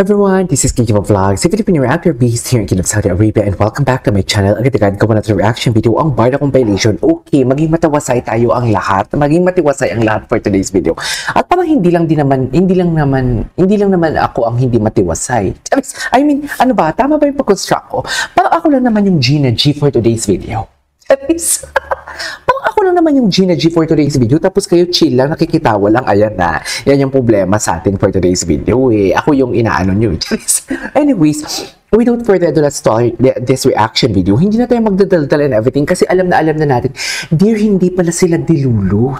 Everyone, this is Kiki Vlogs, a Filipino reactor based here in Kingdom of Saudi Arabia, and welcome back to my channel. Agad-agad gawa natin reaction video ang Barda kong violation. Okay, maging matawasay tayo ang lahat. Maging matiwasay ang lahat for today's video. At parang hindi lang naman ako ang hindi matiwasay. I mean, ano ba? Tama ba yung pag-construct ko? Parang ako lang naman yung Gina G for today's video. Parang ako lang naman yung Gina G for today's video, tapos kayo chill lang, nakikitawa lang, ayan na. Yan yung problema sa atin for today's video eh. Ako yung inaano nyo. Anyways, without further ado, let's start this reaction video. Hindi na tayo magdadaldal and everything kasi alam na natin, dear, hindi pala sila dilulu.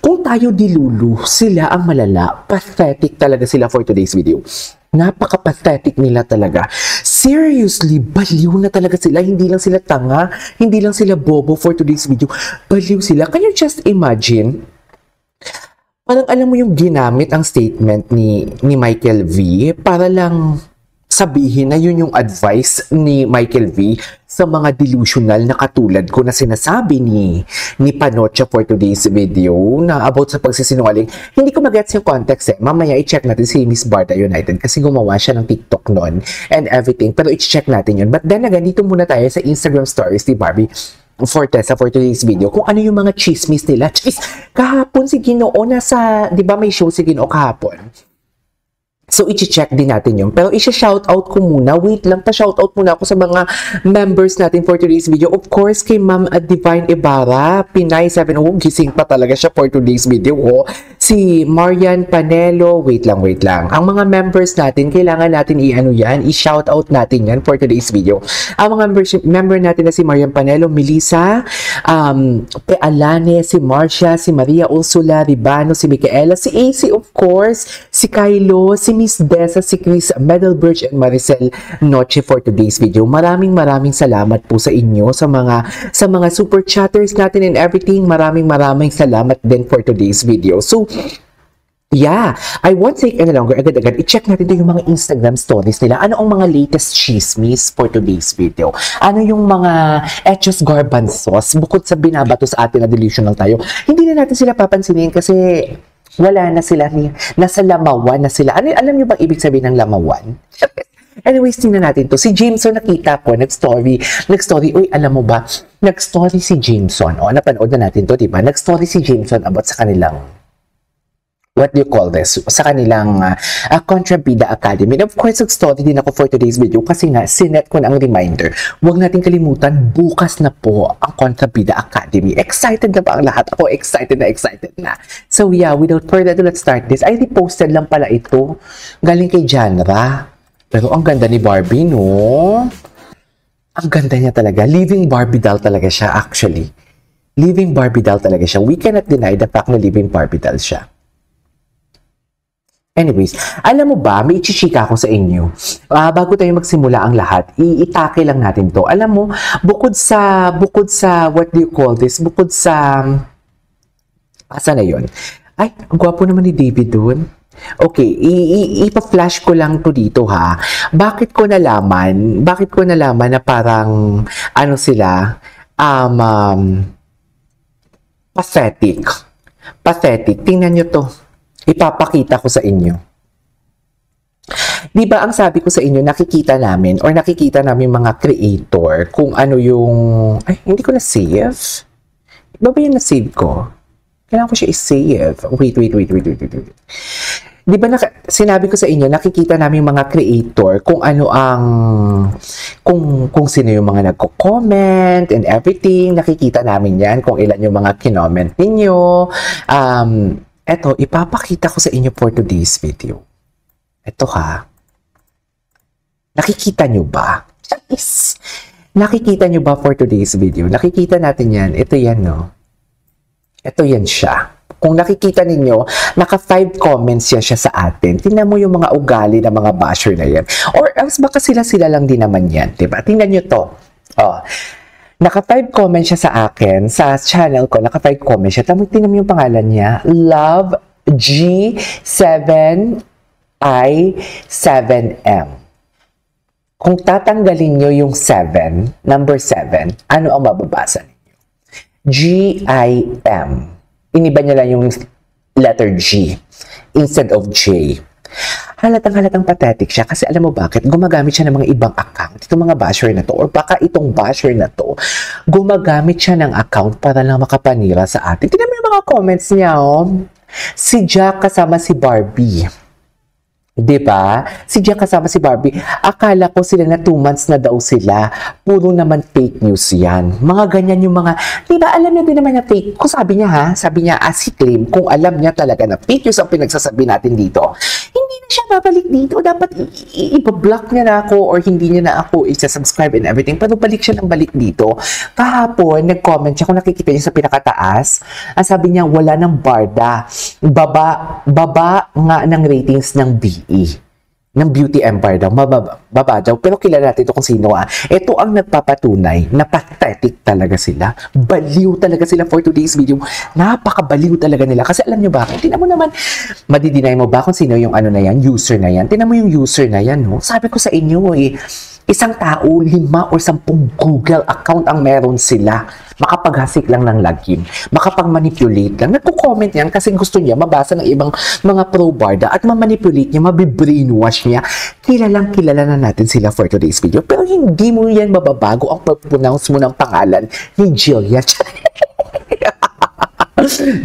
Kung tayo dilulu, sila ang malala. Pathetic talaga sila for today's video. Napaka-pathetic nila talaga. Seriously, baliw na talaga sila. Hindi lang sila tanga, hindi lang sila bobo for today's video. Baliw sila. Can you just imagine? Parang alam mo yung ginamit ang statement ni Michael V para lang sabihin na yun yung advice ni Michael V sa mga delusional na katulad ko na sinasabi ni Panocha for today's video na about sa pagsisinungaling. Hindi ko mag-gets yung context eh. Mamaya i-check natin si Miss Barda United kasi gumawa siya ng TikTok noon and everything. Pero i-check natin yun. But then again, dito muna tayo sa Instagram stories ni Barbie Fortesa for today's video. Kung ano yung mga chismis nila. Kahapon si Ginoo nasa, di ba may show si Ginoo kahapon? So, i-check din natin yun. Pero, i-shoutout ko muna. Wait lang, pa-shoutout muna ako sa mga members natin for today's video. Of course, kay Ma'am Divine Ibarra, Pinay 7. Oh, gising pa talaga siya for today's video. Oh. Si Marian Panelo. Wait lang. Ang mga members natin, kailangan natin i-shoutout natin yan for today's video. Ang mga member natin na si Marian Panelo, Melissa, Pealane, si Marcia, si Maria Ursula Ribano, si Micaela, si AC, of course, si Kylo, si Miss Dessa, si Chris Medelbridge, and Maricel Noche for today's video. Maraming salamat po sa inyo, sa mga super chatters natin and everything. Maraming salamat din for today's video. So, yeah, I won't take any longer. Agad-agad, i-check natin yung mga Instagram stories nila. Ano ang mga latest chismis for today's video? Ano yung mga Etchos Garbanzos? Bukod sa binabato sa atin na delusional tayo, hindi na natin sila papansinin kasi wala na sila, nasa lamawan na sila. Alam niyo bang ibig sabihin ng lamawan? Anyways, tingnan natin to. Si Jameson, nakita ko, nag-story. Uy, alam mo ba, nag-story si Jameson. O, napanood na natin to, diba? Nag-story si Jameson about sa kanilang, what do you call this? Sa kanilang Contrabida Academy. And of course, nag-story din ako for today's video kasi nga, sinet ko na ang reminder. Huwag natin kalimutan, bukas na po ang Contrabida Academy. Excited na ba ang lahat? Ako excited na. So yeah, without further ado, let's start this. I reposted lang pala ito. Galing kay Janra. Pero ang ganda ni Barbie, no? Ang ganda niya talaga. Living Barbie doll talaga siya, actually. Living Barbie doll talaga siya. We cannot deny the fact na living Barbie doll siya. Anyways, alam mo ba, may ichichika ako sa inyo. Bago tayo magsimula ang lahat, iitake lang natin to. Alam mo, bukod sa, what do you call this? Bukod sa, asa na yun? Ay, ang gwapo naman ni David dun. Okay, ipa-flash ko lang to dito ha. Bakit ko nalaman na parang, ano sila, pathetic. Tingnan nyo to. Ipapakita ko sa inyo. Di ba ang sabi ko sa inyo, nakikita namin mga creator kung ano yung, ay, hindi ko na-save. Iba ba yung na-save ko? Kailangan ko siya i-save. Wait. Di ba sinabi ko sa inyo, nakikita namin mga creator kung ano ang, kung sino yung mga nagko-comment and everything. Nakikita namin yan kung ilan yung mga kinoment ninyo. Eto, ipapakita ko sa inyo for today's video. Eto ha. Nakikita nyo ba? Yes. Nakikita nyo ba for today's video? Nakikita natin yan. Ito yan, no? Ito yan siya. Kung nakikita ninyo, naka 5 comments yan siya sa atin. Tingnan mo yung mga ugali ng mga basher na yan. Or else baka sila lang din naman yan. Diba? Tingnan nyo to. Oh. Naka 5 comments siya sa akin, sa channel ko, naka 5 comments siya. Tingnan mo yung pangalan niya, Love G7I7M. Kung tatanggalin nyo yung 7, number 7, ano ang mababasa ninyo? G-I-M. Iniba niya lang yung letter G instead of J. halatang pathetic siya kasi alam mo bakit? Gumagamit siya ng mga ibang account. Itong mga basher na to or baka itong basher na to, gumagamit siya ng account para lang makapanira sa atin. Tingnan mo yung mga comments niya, oh. Si Jack kasama si Barbie. Diba? Si Jack kasama si Barbie. Akala ko sila na 2 months na daw sila. Puro naman fake news yan. Mga ganyan yung mga, diba alam niya din naman na fake. Kung sabi niya as he claim, kung alam niya talaga na fake news ang pinagsasabi natin dito, hindi na siya babalik dito. Dapat i-block niya na ako or hindi niya na ako i-subscribe and everything. Pero balik siya ng balik dito. Kahapon, nag-comment siya kung nakikita niya sa pinakataas. Ang sabi niya, wala ng barda. Baba nga ng ratings ng ng Beauty Empire daw, baba daw. Pero kilala natin ito kung sino Ito ang nagpapatunay na pathetic talaga sila. Baliw talaga sila for today's video. Napakabaliw talaga nila. Kasi alam nyo ba, tinan mo naman, madidinay mo ba kung sino yung ano na yan, user na yan? Tinan mo yung user na yan, no? Sabi ko sa inyo, isang tao, 5 o 10 Google account ang meron sila. Makapaghasik lang ng login. Makapag-manipulate lang. Nagko-comment yan kasi gusto niya mabasa ng ibang mga pro-barda at ma-manipulate niya, mabibrainwash niya. Kilala na natin sila for today's video. Pero hindi mo yan mababago ang pag-pronounce mo ng pangalan ni Jillian.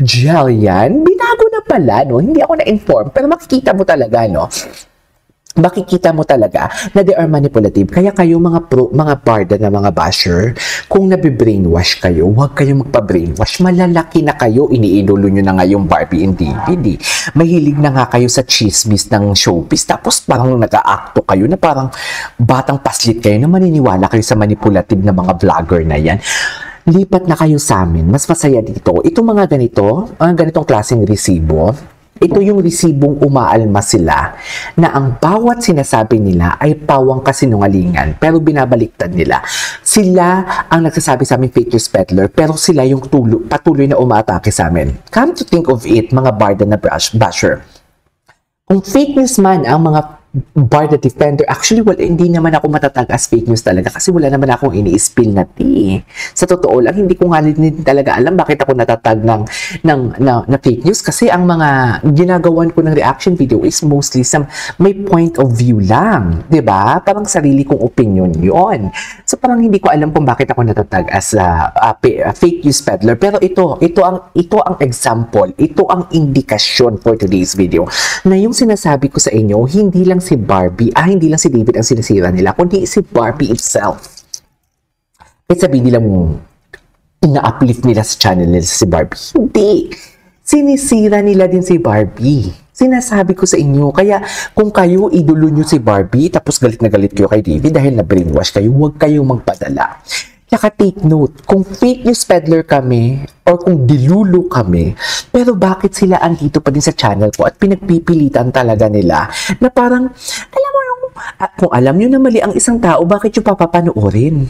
Jillian? Binago na pala, no? Hindi ako na-inform. Pero makikita mo talaga, no? Makikita mo talaga na they are manipulative. Kaya kayo mga barda na mga basher, kung nabibrainwash kayo, huwag kayo magpa-brainwash. Malalaki na kayo, iniidolo nyo na nga yung Barbie and David. Mahilig na nga kayo sa chismis ng showbiz. Tapos parang nag-aakto kayo na parang batang paslit kayo na maniniwala kayo sa manipulative na mga vlogger na yan. Lipat na kayo sa amin. Mas masaya dito. Itong mga ganitong klaseng resibo, ito yung resibong umaalma sila na ang bawat sinasabi nila ay pawang kasinungalingan pero binabaliktad nila. Sila ang nagsasabi sa amin fake news peddler pero sila yung patuloy na umaatake sa amin. Come to think of it, mga barda na basher. Kung fake news man ang mga barda defender, actually, hindi naman ako matatag as fake news talaga kasi wala naman akong ini-spill na tea. Sa totoo lang, hindi ko nga din talaga alam bakit ako natatag na fake news kasi ang mga ginagawan ko ng reaction video is mostly may point of view lang. 'Di ba? Parang sarili kong opinion yon. So parang hindi ko alam kung bakit ako natatag as fake news peddler. Pero ito ang example, ito ang indikasyon for today's video na yung sinasabi ko sa inyo, hindi lang si Barbie, hindi lang si David ang sinisira nila, kundi si Barbie itself. Kahit sabihin nila ina-uplift nila sa channel nila si Barbie. Hindi. Sinisira nila din si Barbie. Sinasabi ko sa inyo. Kaya kung kayo idolo nyo si Barbie, tapos galit na galit kayo kay David dahil na-brainwash kayo, huwag kayong magpadala. Tsaka take note, kung fake news peddler kami or kung dilulo kami, pero bakit sila andito pa din sa channel ko at pinagpipilitan talaga nila na parang, alam mo yung, kung alam nyo na mali ang isang tao, bakit yung papapanoorin?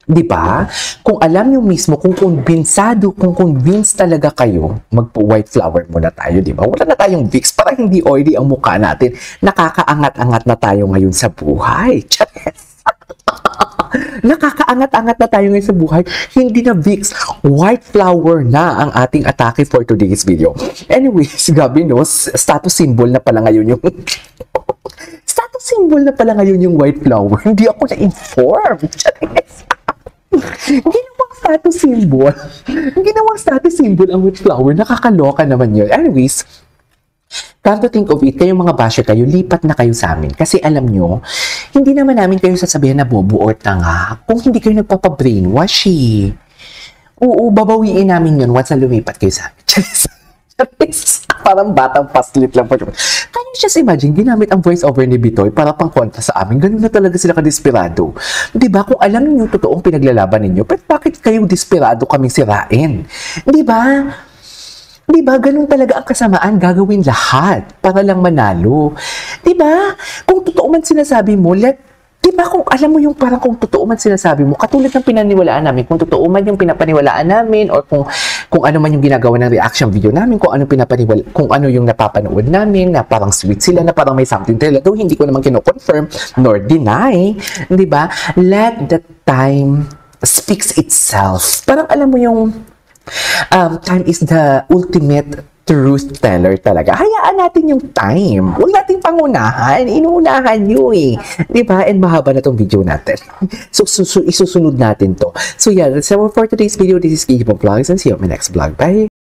Diba? Kung alam nyo mismo, kung convinced talaga kayo, white flower muna tayo, diba? Wala na tayong Vicks para hindi oily ang mukha natin. Nakakaangat-angat na tayo ngayon sa buhay. Chares! Nakakaangat-angat na tayo ngayon sa buhay. Hindi na Vicks, white flower na ang ating atake for today's video. Anyways, gabi no, status symbol na pala ngayon yung status symbol na pala ngayon yung white flower. Hindi ako na-inform. Ginawang status symbol ang white flower. Nakakaloka naman yun. Anyways, come to think of it, kayong mga basher kayo, lipat na kayo sa amin. Kasi alam nyo, hindi naman namin kayo sasabihin na bobo or tanga kung hindi kayo nagpapabrainwash Oo, babawiin namin yun once na lumipat kayo sa amin. Parang batang paslit lang po. Can you just imagine, ginamit ang voice over ni Bitoy para pang kontra sa amin? Ganun na talaga sila kadesperado. Diba? Kung alam niyo totoong pinaglalaban ninyo, bakit kayong desperado kaming sirain? Diba? Diba, ganun talaga ang kasamaan, gagawin lahat para lang manalo. Diba? Kung totoo man sinasabi mo, diba kung alam mo yung parang kung totoo man sinasabi mo, katulad ng pinaniwalaan namin, kung totoo man yung pinapaniwalaan namin, or kung ano man yung ginagawa ng reaction video namin, kung ano yung napapanood namin, na parang sweet sila, na parang may something to, though hindi ko naman kino-confirm, nor deny, diba? Let the time speaks itself. Parang alam mo yung time is the ultimate truth teller talaga. Hayaan natin yung time. Huwag nating pangunahan. Inuunahan nyo eh. Diba? And mahaba na tong video natin. So, isusunod natin to. So yeah, that's all for today's video. This is Kijibo Vlogs and see you on my next vlog. Bye!